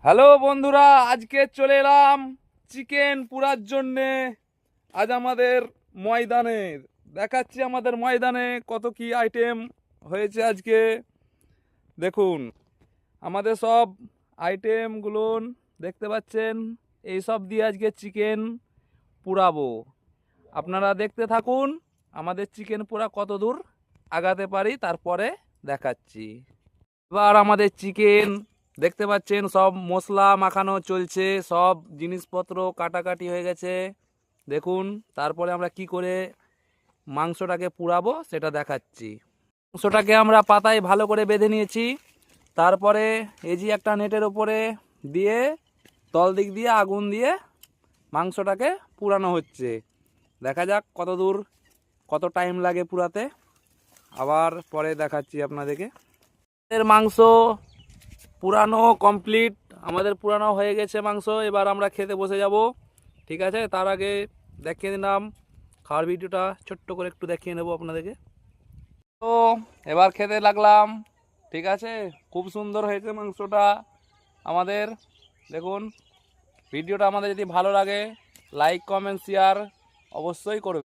Hello বন্ধুরা, আজকে চলে এলাম চিকেন পুরার জন্যে। আজ আমাদের ময়দানে দেখাচ্ছি আমাদের ময়দানে কত কি আইটেম হয়েছে আজকে। দেখুন আমাদের সব আইটেমগুলো দেখতে পাচ্ছেন, এই সব দিয়ে আজকে চিকেন পুরাবো। আপনারা দেখতে থাকুন আমাদের চিকেন পুরা কত দূর আগাতে পারি, তারপরে দেখাচ্ছি। এবার আমাদের চিকেন দেখতে পাচ্ছেন সব মশলা মাখানো চলছে, সব জিনিসপত্র কাটাকাটি হয়ে গেছে। দেখুন তারপরে আমরা কি করে মাংসটাকে পুড়াবো সেটা দেখাচ্ছি। মাংসটাকে আমরা পাতায় ভালো করে বেঁধে নিয়েছি, তারপরে এই যে একটা নেটের ওপরে দিয়ে তল দিক দিয়ে আগুন দিয়ে মাংসটাকে পুরানো হচ্ছে। দেখা যাক কত দূর কত টাইম লাগে পুরাতে, আবার পরে দেখাচ্ছি আপনাদেরকে। মাংস পুরানো কমপ্লিট, আমাদের পুরানো হয়ে গেছে মাংস। এবার আমরা খেতে বসে যাব, ঠিক আছে? তার আগে দেখিয়ে দিলাম খাওয়ার ভিডিওটা ছোট্ট করে একটু দেখিয়ে নেব আপনাদেরকে। তো এবার খেতে লাগলাম, ঠিক আছে? খুব সুন্দর হয়েছে মাংসটা আমাদের। দেখুন ভিডিওটা আমাদের যদি ভালো লাগে লাইক কমেন্ট শেয়ার অবশ্যই করবে।